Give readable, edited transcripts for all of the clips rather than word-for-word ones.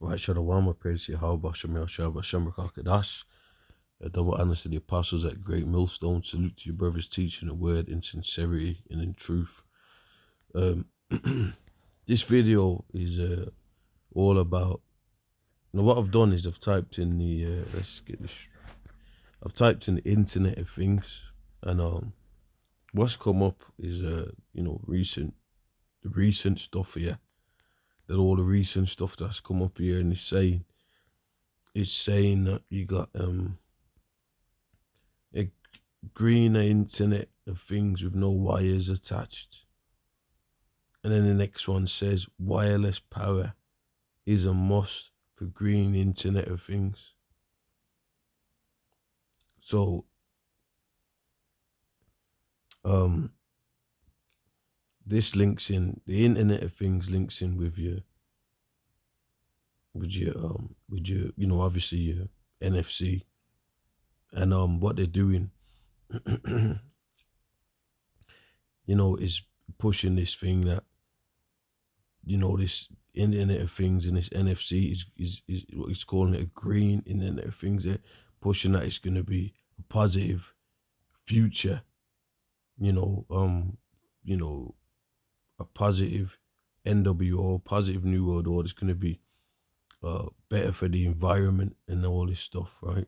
Right, Shalom, praise Yahweh, Shem Yahshua, Shem Rakakadash. A double honors to the apostles at Great Millstone. Salute to your brothers teaching the word in sincerity and in truth. This video is all about. Now, what I've done is I've typed in the let's get this. I've typed in the Internet of Things, and what's come up is the recent stuff here. That all the recent stuff that's come up here, and it's saying that you got a green Internet of Things with no wires attached. And then the next one says wireless power is a must for green Internet of Things. So this links in, the Internet of Things links in with your obviously your NFC. And what they're doing is pushing this thing that this Internet of Things and this NFC is what he's calling it, a green Internet of Things. They're pushing that it's going to be a positive future, a positive NWO, positive New World Order. It's going to be better for the environment and all this stuff, right?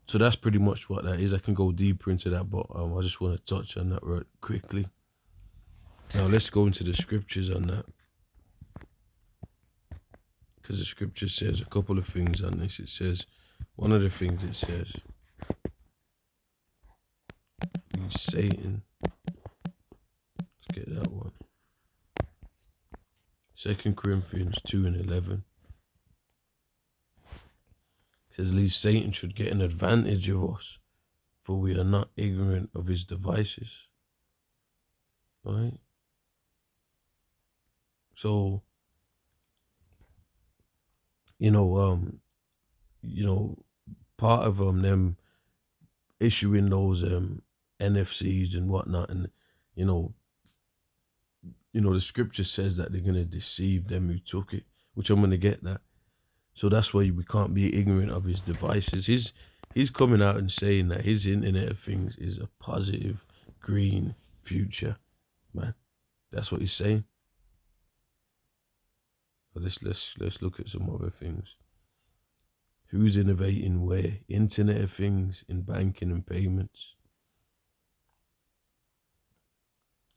So that's pretty much what that is. I can go deeper into that, but I just want to touch on that right quickly. Now let's go into the scriptures on that, because the scripture says a couple of things on this. It says, one of the things it says, Satan. Let's get that one. 2 Corinthians 2:11. It says, least Satan should get an advantage of us, for we are not ignorant of his devices. Right? So, part of them issuing those NFCs and whatnot, and the scripture says that they're gonna deceive them who took it, which I'm gonna get that. So that's why we can't be ignorant of his devices. He's coming out and saying that his Internet of Things is a positive green future, man. That's what he's saying. But let's look at some other things. Who's innovating where? Internet of Things in banking and payments.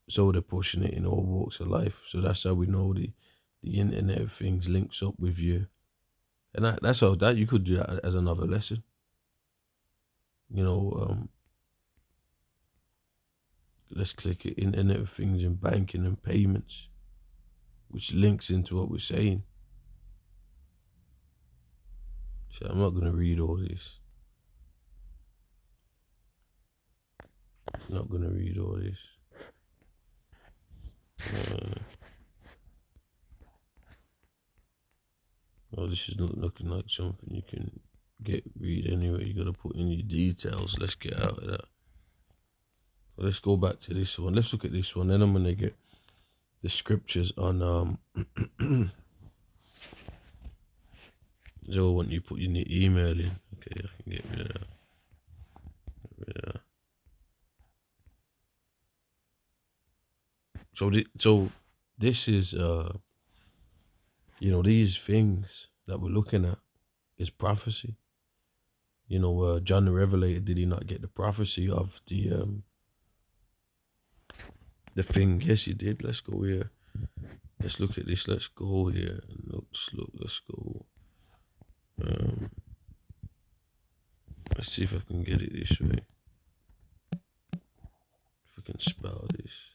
So they're pushing it in all walks of life. So that's how we know the Internet of Things links up with you. And that's how that you could do that as another lesson. Let's click it, Internet of Things in banking and payments, which links into what we're saying. So I'm not going to read all this. I'm not going to read all this. This is not looking like something you can read anyway. You got to put in your details. Let's get out of that. So let's go back to this one. Let's look at this one. Then I'm going to get the scriptures on so when you put your email in. Okay, I can get rid of that. So this is these things that we're looking at is prophecy. John the Revelator, did he not get the prophecy of the thing? Yes, he did. Let's go here. Let's look at this. Let's go here. Let's go. Let's see if I can get it this way. If I can spell this.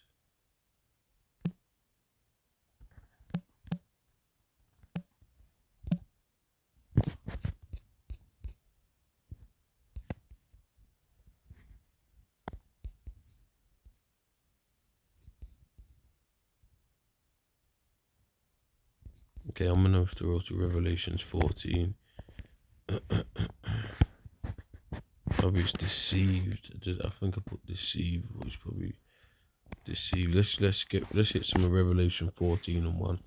Okay, I'm gonna have to go to Revelations 14. Probably it's deceived. I think I put deceived, which probably deceived. Let's hit some of Revelation 14 and 1.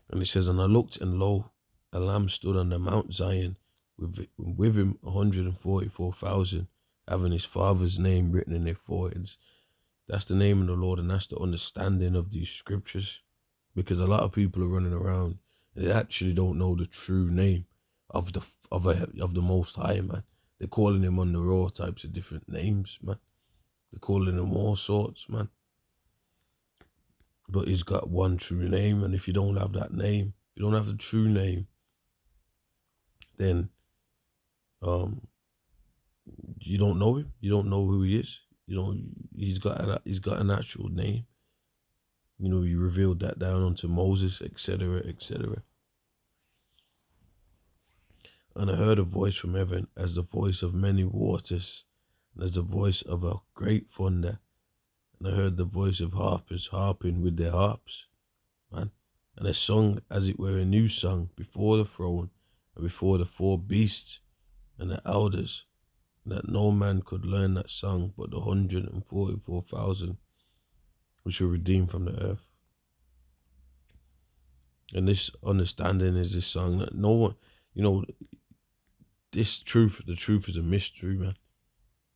And it says, and I looked, and lo, a lamb stood on the Mount Zion, with him 144,000, having his father's name written in their foreheads. That's the name of the Lord, and that's the understanding of these scriptures. Because a lot of people are running around and they actually don't know the true name of the Most High, man. They're calling him under all types of different names, man. They're calling him all sorts, man. But he's got one true name, and if you don't have that name, if you don't have the true name, then you don't know him. You don't know who he is. You know, he's got an actual name. You know, he revealed that down unto Moses, etc., etc. And I heard a voice from heaven as the voice of many waters, and as the voice of a great thunder. And I heard the voice of harpers harping with their harps, man. And they sung as it were a new song before the throne and before the four beasts and the elders, and that no man could learn that song but the 144,000 which were redeemed from the earth. And this understanding is this song that no one, you know, the truth is a mystery, man,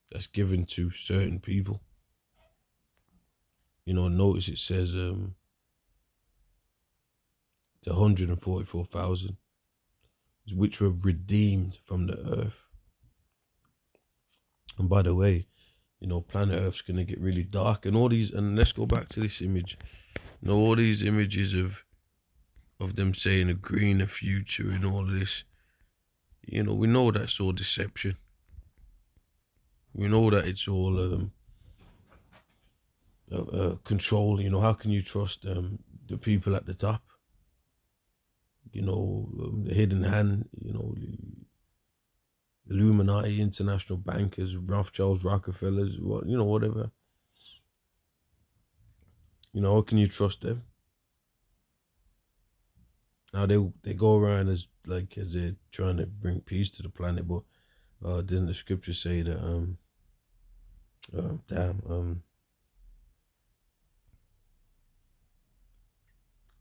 that's given to certain people. You know, notice it says the 144,000, which were redeemed from the earth. And by the way, you know, planet Earth's gonna get really dark, and all these. And let's go back to this image. You know, all these images of them saying a greener future and all of this. You know, we know that's all deception. We know that it's all control. You know, how can you trust the people at the top? You know, the hidden hand. You know, the Illuminati, international bankers, Rothschilds, Rockefellers, what, you know, whatever. You know, how can you trust them? Now they go around as they're trying to bring peace to the planet, but didn't the scripture say that man,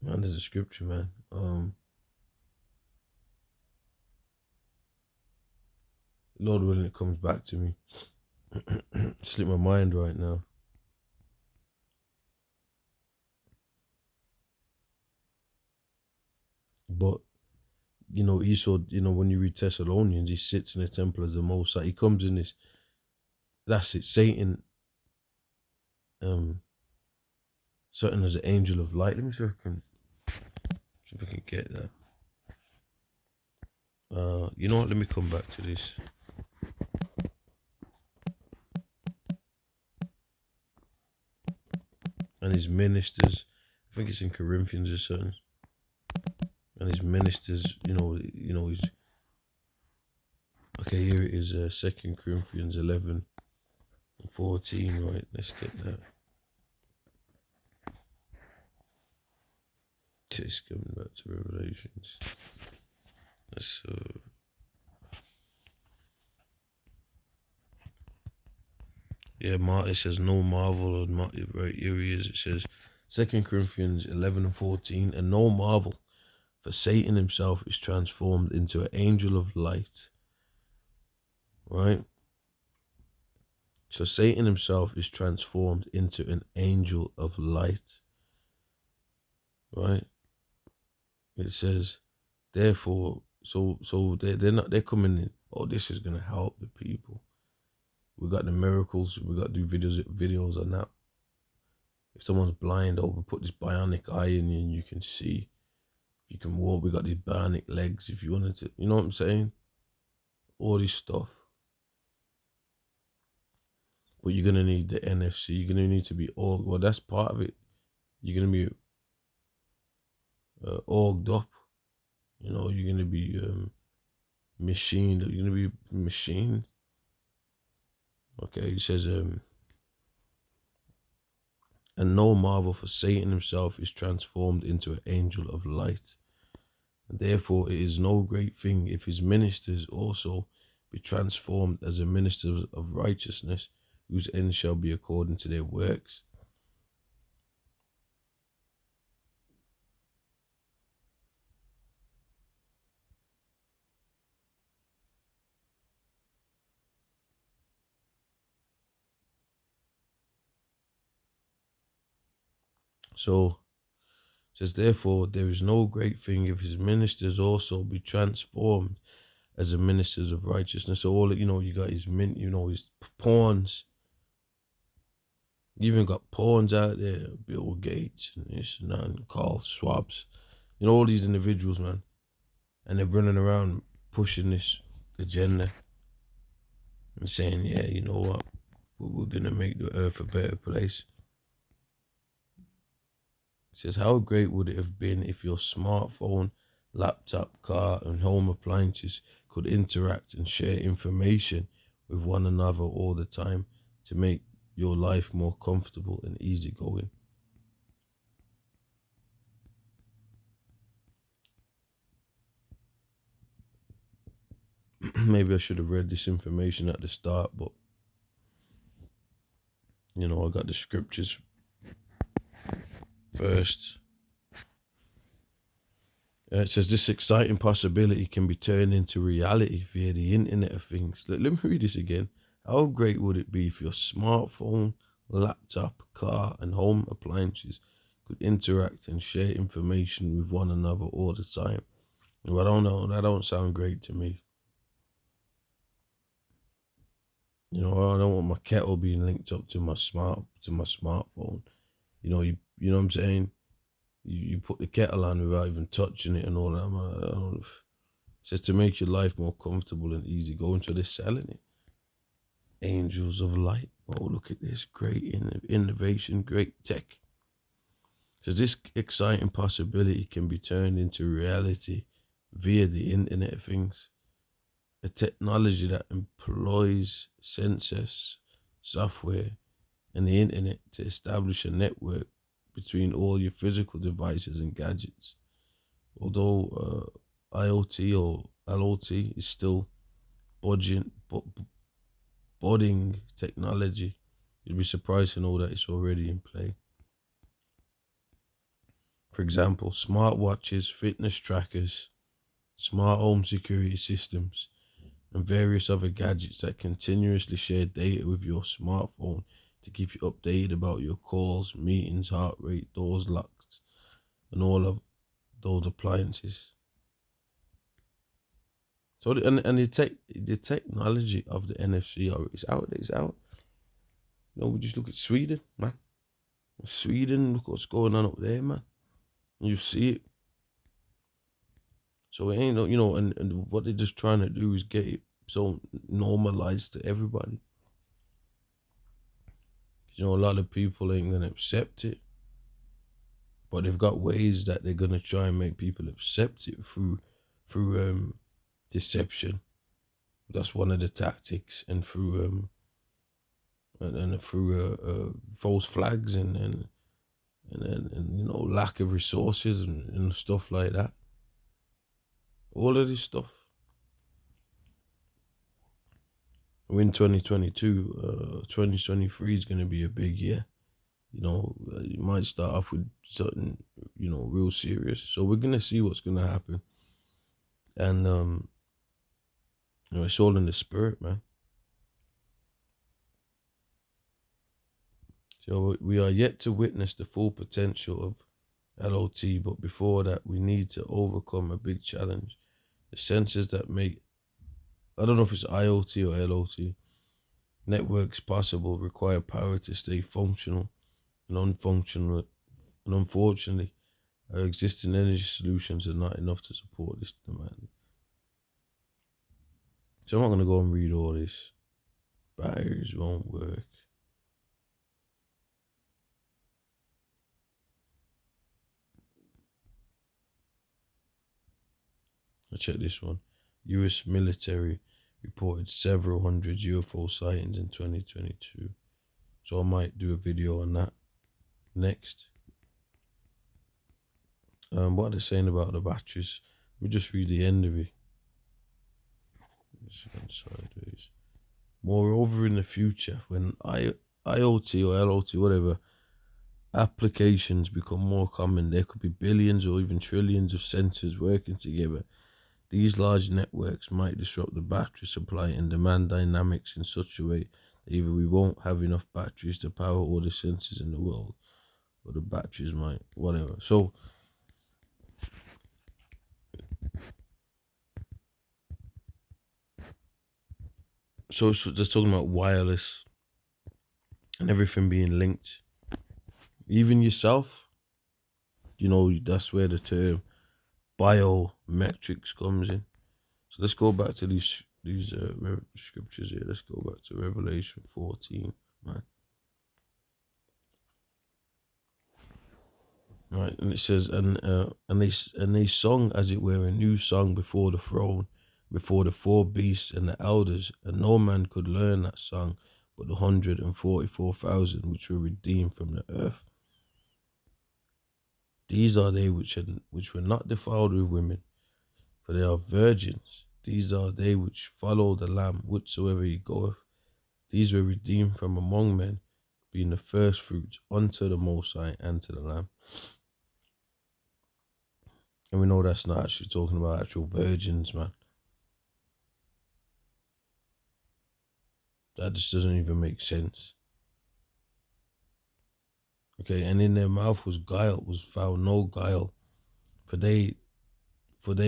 there's a scripture, man. Lord willing, it comes back to me. Slip my mind right now. But you know, Esau, you know, when you read Thessalonians, he sits in the temple as the Most High. He comes in this. That's it. Satan, certain as an angel of light. Let me see if I can get that. You know what? Let me come back to this. And his ministers, I think it's in Corinthians or something. And his ministers, you know, he's okay. Here it is, 2 Corinthians 11:14. Right, let's get that. It's coming back to Revelations. Let's yeah, it says no marvel. Right here he is. It says 2 Corinthians 11:14, and no marvel, for Satan himself is transformed into an angel of light. Right? So Satan himself is transformed into an angel of light. Right? It says, therefore, so they're coming in. Oh, this is gonna help the people. We got the miracles. We got to do videos on that. If someone's blind, oh, we put this bionic eye in you and you can see. If you can walk, we got these bionic legs. If you wanted to, you know what I'm saying? All this stuff. But you're gonna need the NFC. You're gonna need to be org. Well, that's part of it. You're gonna be orged up. You know, you're gonna be machined. You're gonna be machined. Okay, he says and no marvel, for Satan himself is transformed into an angel of light. And therefore it is no great thing if his ministers also be transformed as the ministers of righteousness, whose end shall be according to their works. So it says, therefore, there is no great thing if his ministers also be transformed as the ministers of righteousness. So all you got his his pawns. You even got pawns out there, Bill Gates and this and that, and Carl Schwab's. All these individuals, man. And they're running around pushing this agenda and saying, yeah, you know what? We're going to make the earth a better place. It says, how great would it have been if your smartphone, laptop, car, and home appliances could interact and share information with one another all the time to make your life more comfortable and easygoing? Maybe I should have read this information at the start, but I got the scriptures first. It says this exciting possibility can be turned into reality via the Internet of Things. Let me read this again. How great would it be if your smartphone, laptop, car, and home appliances could interact and share information with one another all the time? Well, I don't know. That don't sound great to me. I don't want my kettle being linked up to my smartphone. You know what I'm saying? You put the kettle on without even touching it and all that. It says to make your life more comfortable and easy going. So they're selling it. Angels of light. Oh, look at this. Great innovation, great tech. It says this exciting possibility can be turned into reality via the Internet of Things. A technology that employs sensors, software, and the internet to establish a network between all your physical devices and gadgets. Although IoT or LOT is still budding technology, you'd be surprised to know that it's already in play. For example, smartwatches, fitness trackers, smart home security systems, and various other gadgets that continuously share data with your smartphone to keep you updated about your calls, meetings, heart rate, doors locked, and all of those appliances. So the technology of the NFC is out. It's out. We just look at Sweden, man. Sweden, look what's going on up there, man. You see it. So it ain't and what they're just trying to do is get it so normalized to everybody. A lot of people ain't gonna accept it, but they've got ways that they're gonna try and make people accept it through deception. That's one of the tactics, and through false flags and lack of resources and stuff like that. All of this stuff. In 2022, 2023 is going to be a big year. You might start off with something, real serious. So we're going to see what's going to happen. And, it's all in the spirit, man. So we are yet to witness the full potential of LOT, but before that, we need to overcome a big challenge. The sensors that make, I don't know if it's IoT or LOT, networks possible require power to stay functional and unfunctional. And unfortunately, our existing energy solutions are not enough to support this demand. So I'm not going to go and read all this. Batteries won't work. I'll check this one. US military reported several hundred UFO sightings in 2022. So I might do a video on that next. What they're saying about the batteries. Let me just read the end of it. Sideways. Moreover, in the future, when IoT or LOT, whatever, applications become more common, there could be billions or even trillions of sensors working together. These large networks might disrupt the battery supply and demand dynamics in such a way that either we won't have enough batteries to power all the sensors in the world, or the batteries might, whatever. So it's just talking about wireless and everything being linked. Even yourself, that's where the term biometrics comes in. So let's go back to these scriptures here. Let's go back to Revelation 14, man. Right, and it says, and they sung as it were a new song before the throne, before the four beasts and the elders, and no man could learn that song but the 144,000 which were redeemed from the earth. These are they which were not defiled with women, for they are virgins. These are they which follow the Lamb whithersoever he goeth. These were redeemed from among men, being the first fruits unto the Most High and to the Lamb. And we know that's not actually talking about actual virgins, man. That just doesn't even make sense. Okay, and in their mouth was found no guile, for they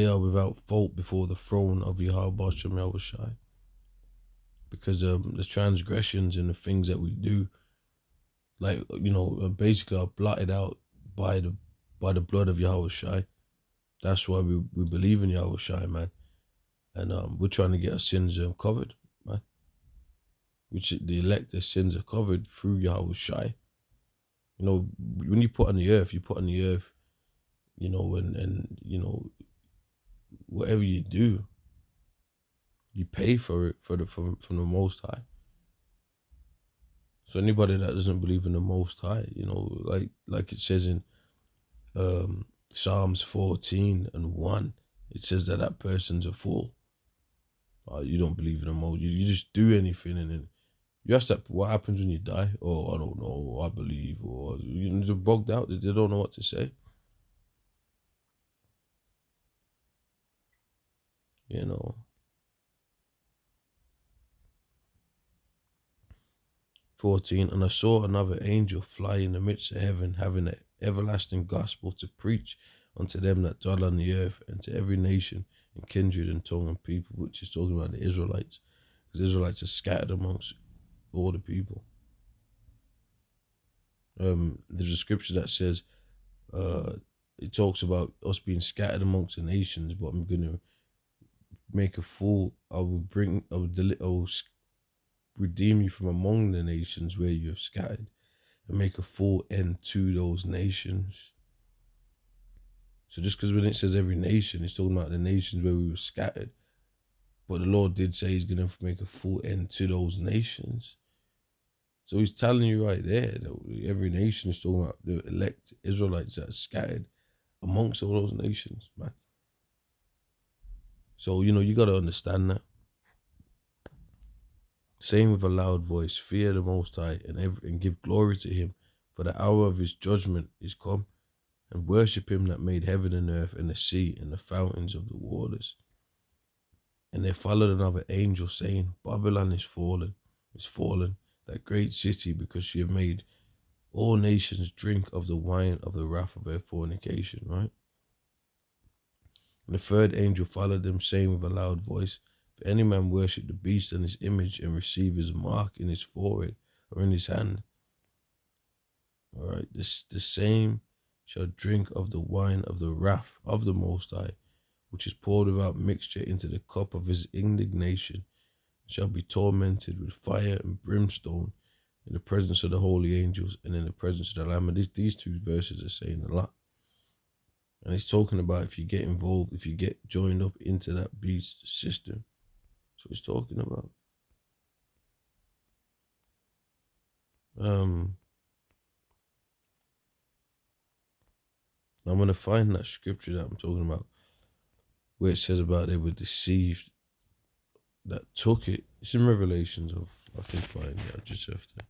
are without fault before the throne of Yahweh Shem Yahushai. Because the transgressions and the things that we do, like basically are blotted out by the blood of Yahushai. That's why we believe in Yahushai, man. And we're trying to get our sins covered, man. Which the elected sins are covered through Yahushai. When you put on the earth, and whatever you do, you pay for it from the Most High. So anybody that doesn't believe in the Most High, like it says in Psalms 14:1, it says that person's a fool. You don't believe in the Most. You just do anything, and then you ask that what happens when you die. Oh, I don't know. I believe, or they're bugged out. They don't know what to say. 14, and I saw another angel fly in the midst of heaven, having an everlasting gospel to preach unto them that dwell on the earth, and to every nation and kindred and tongue and people, which is talking about the Israelites, because the Israelites are scattered amongst all the people. There's a scripture that says, it talks about us being scattered amongst the nations, but I'm going to make a fool. I will redeem you from among the nations where you have scattered, and make a full end to those nations. So just because when it says every nation, it's talking about the nations where we were scattered. But the Lord did say he's going to make a full end to those nations. So he's telling you right there that every nation is talking about the elect Israelites that are scattered amongst all those nations, man. So, you got to understand that. Saying with a loud voice, fear the Most High, and give glory to him, for the hour of his judgment is come, and worship him that made heaven and earth and the sea and the fountains of the waters. And they followed another angel, saying, Babylon is fallen, that great city, because she have made all nations drink of the wine of the wrath of her fornication, right? And the third angel followed them, saying with a loud voice, if any man worship the beast and his image, and receive his mark in his forehead or in his hand, all right, the same shall drink of the wine of the wrath of the Most High, which is poured without mixture into the cup of his indignation, shall be tormented with fire and brimstone in the presence of the holy angels and in the presence of the Lamb. And these two verses are saying a lot. And it's talking about if you get involved, if you get joined up into that beast system. So it's talking about. I'm going to find that scripture that I'm talking about, where it says about they were deceived that took it. It's in Revelations of, I can find it. I just have to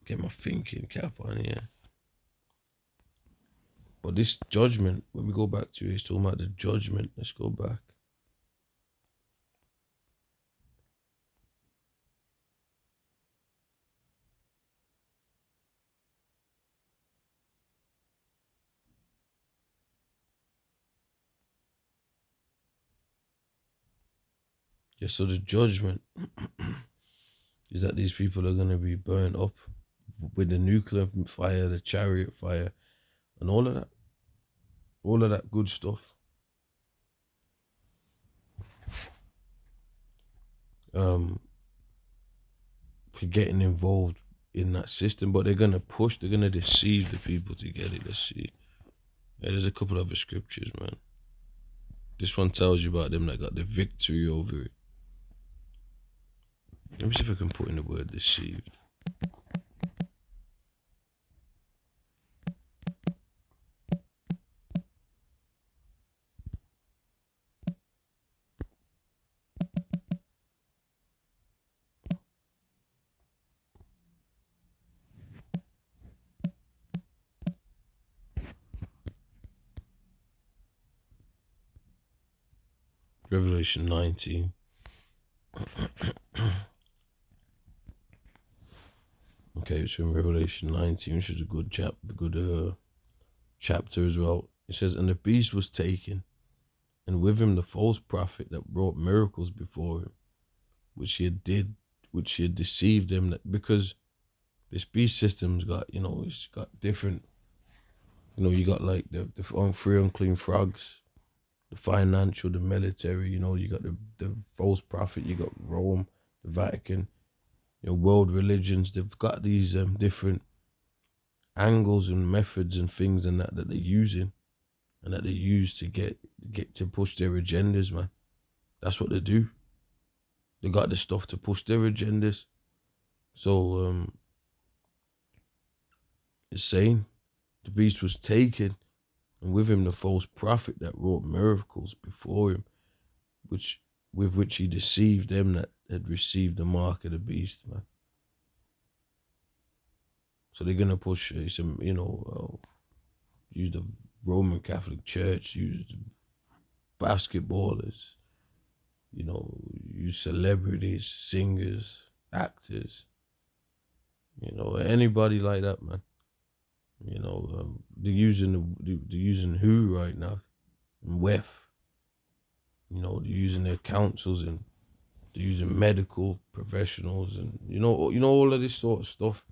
get my thinking cap on here. But this judgment, when we go back to it, it's talking about the judgment. Let's go back. Yeah, so the judgment is that these people are gonna be burned up with the nuclear fire, the chariot fire, and all of that good stuff. Um, for getting involved in that system, but they're gonna deceive the people to get it. Let's see. Yeah, there's a couple other scriptures, man. This one tells you about them that got the victory over it. Let me see if I can put in the word deceived. Revelation 19. Okay, it's in Revelation 19, which is a good chapter as well. It says, "And the beast was taken, and with him the false prophet that wrought miracles before him, which he had deceived them, that because this beast system's got, it's got different, you got like the three unclean frogs, the financial, the military, you got the false prophet, you got Rome, the Vatican, world religions. They've got these different angles and methods and things and that they're using and that they use to get to push their agendas, man. That's what they do. They got the stuff to push their agendas. So it's saying the beast was taken, and with him the false prophet that wrought miracles before him, with which he deceived them that had received the mark of the beast, man. So they're gonna push some, use the Roman Catholic Church, use basketballers, use celebrities, singers, actors, anybody like that, man. They're using who right now, and WEF. They're using their councils and they're using medical professionals, and all of this sort of stuff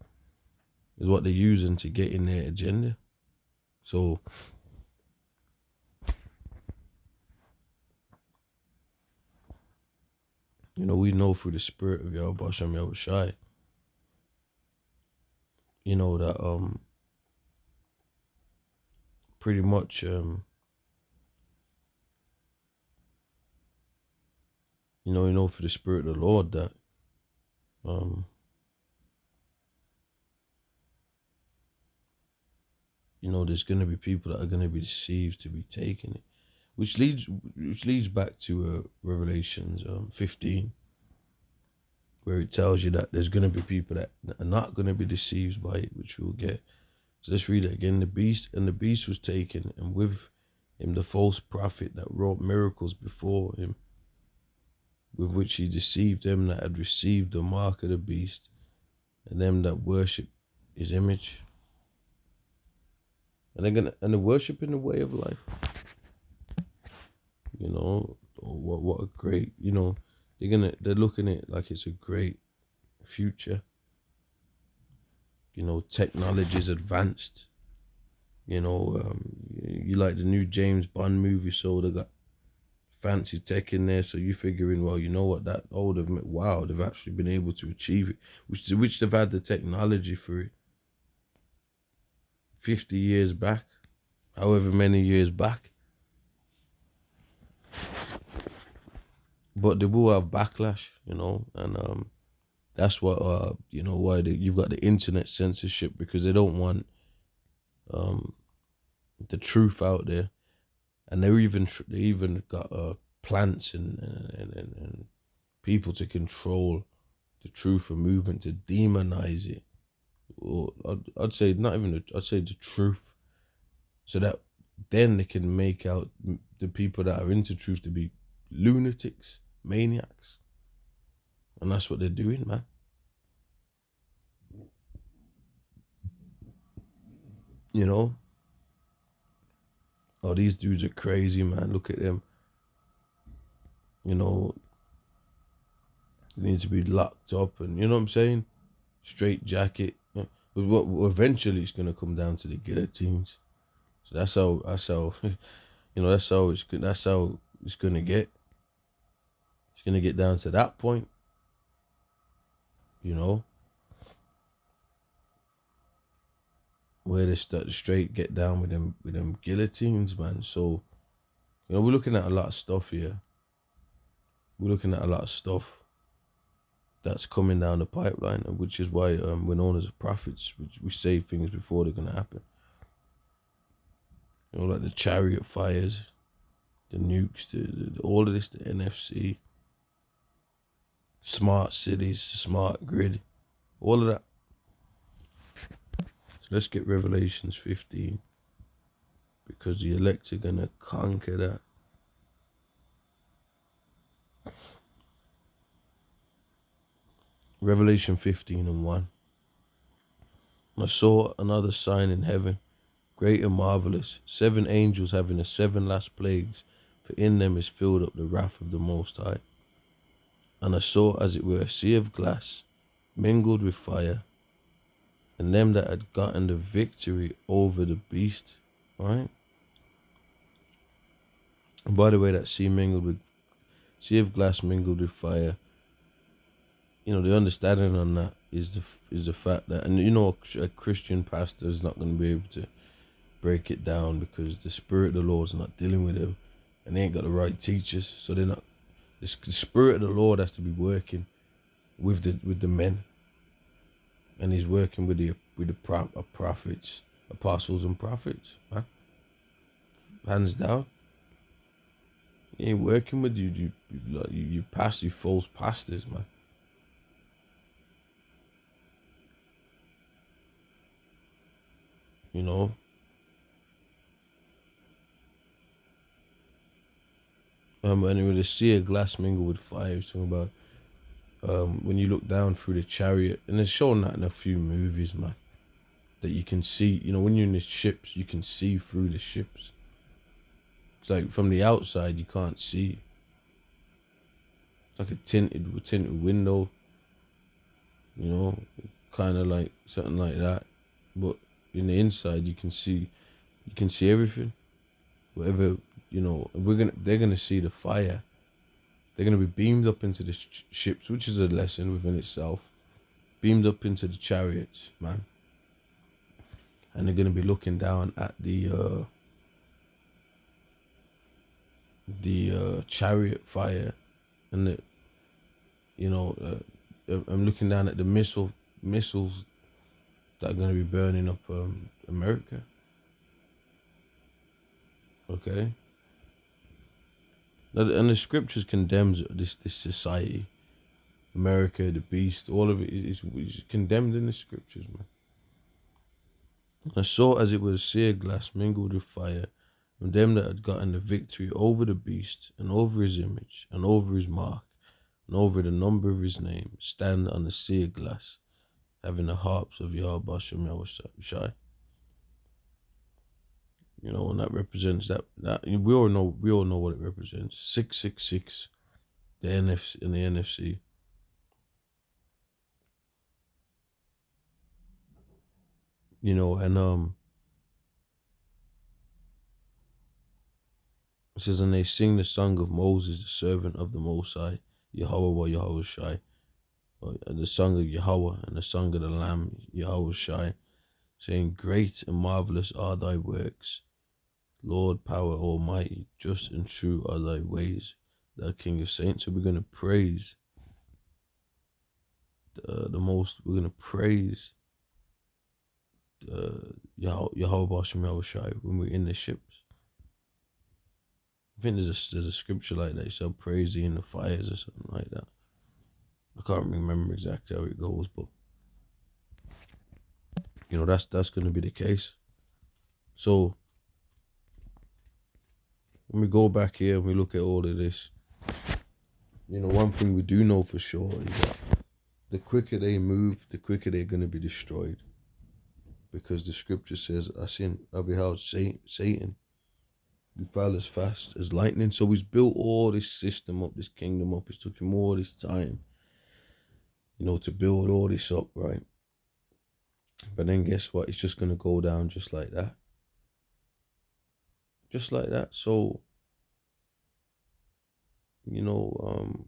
is what they're using to get in their agenda. So we know through the spirit of Yahweh Hashem Yahweh Shai, that pretty much for the spirit of the Lord that there's gonna be people that are gonna be deceived to be taking it. Which leads back to Revelations 15, where it tells you that there's gonna be people that are not gonna be deceived by it, which we'll get. So let's read it again. The beast was taken, and with him the false prophet that wrought miracles before him, with which he deceived them that had received the mark of the beast, and them that worship his image. And they're worshiping the way of life. What a great, they're looking at it like it's a great future. Technology's advanced. You like the new James Bond movie, so they got fancy tech in there. So you figuring, well, you know what, that wow, they've actually been able to achieve it, which they've had the technology for it 50 years back, however many years back. But they will have backlash, and that's what why you've got the internet censorship, because they don't want the truth out there, and they even got plants and people to control the truth and movement, to demonize it, or I'd say not even I'd say the truth, so that then they can make out the people that are into truth to be lunatics, maniacs, and that's what they're doing, man. Oh, these dudes are crazy, man. Look at them. You know, They need to be locked up, and you know what I'm saying? Straight jacket. Yeah. But what eventually it's gonna come down to the guillotines. So that's how you know that's how it's gonna get. It's gonna get down to that point, you know, where they start to straight get down with them guillotines, man. So, you know, we're looking at a lot of stuff here. We're looking at a lot of stuff that's coming down the pipeline, and which is why we're known as prophets. We say things before they're gonna happen. You know, like the chariot fires, the nukes, all of this, the NFC, smart cities, smart grid, all of that. So let's get Revelations 15, because the elect are gonna conquer that. Revelation 15:1. And I saw another sign in heaven, great and marvelous, 7 angels having the 7 last plagues, for in them is filled up the wrath of the Most High. And I saw as it were a sea of glass, mingled with fire, and them that had gotten the victory over the beast. Right? And by the way, that sea of glass mingled with fire. You know, the understanding on that is the fact that, and you know, a Christian pastor is not going to be able to break it down, because the Spirit of the Lord's not dealing with them, and they ain't got the right teachers. So they're not. The Spirit of the Lord has to be working with the men, and He's working with the prophets, apostles, and prophets. Man. Hands down. He ain't working with you pastor, you false pastors, man. You know. Anyway, the sea of glass mingled with fire. He's talking about when you look down through the chariot, and it's shown that in a few movies, man. That you can see, you know, when you're in the ships, you can see through the ships. It's like from the outside, you can't see. It's like a tinted window, you know, kind of like something like that. But in the inside, you can see everything. Whatever, you know, they're gonna see the fire. They're gonna be beamed up into the ships, which is a lesson within itself. Beamed up into the chariots, man. And they're gonna be looking down at the chariot fire, and I'm looking down at the missiles that are gonna be burning up America. Okay. Now, and the scriptures condemns this society, America, the beast, all of it is condemned in the scriptures, man. I saw as it was sear glass mingled with fire, and them that had gotten the victory over the beast, and over his image, and over his mark, and over the number of his name, stand on the sear glass, having the harps of Yahweh Bashem Yahushai. You know, and that represents that we all know what it represents. 666, the NFC and the NFC. You know, and it says, and they sing the song of Moses, the servant of the Most High, Yahweh Yahweh Shai, the song of Yahweh, and the song of the Lamb, Yahweh Shai, saying, great and marvelous are thy works, Lord, power almighty, just and true are thy ways, thou King of saints. So we're going to praise we're going to praise Yahweh Bashem Yahweh Shai when we're in the ships. I think there's a scripture like that. You shall praise thee in the fires or something like that. I can't remember exactly how it goes, but you know that's going to be the case. So when we go back here and we look at all of this, you know, one thing we do know for sure is that the quicker they move, the quicker they're going to be destroyed. Because the scripture says, I beheld Satan, he fell as fast as lightning. So he's built all this system up, this kingdom up. It's took him all this time. you know, to build all this up, right? But then guess what? It's just gonna go down just like that. Just like that. So, you know,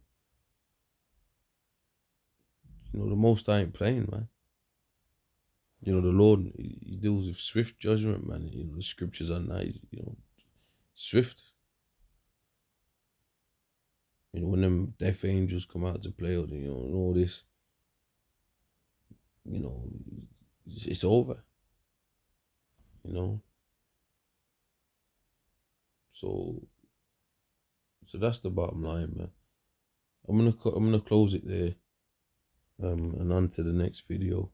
the most I ain't playing, man. You know, the Lord, he deals with swift judgment, man. You know, the scriptures are nice, swift. You know, when them death angels come out to play, and all this, you know, it's over, you know. So, that's the bottom line, man. I'm gonna close it there, and on to the next video.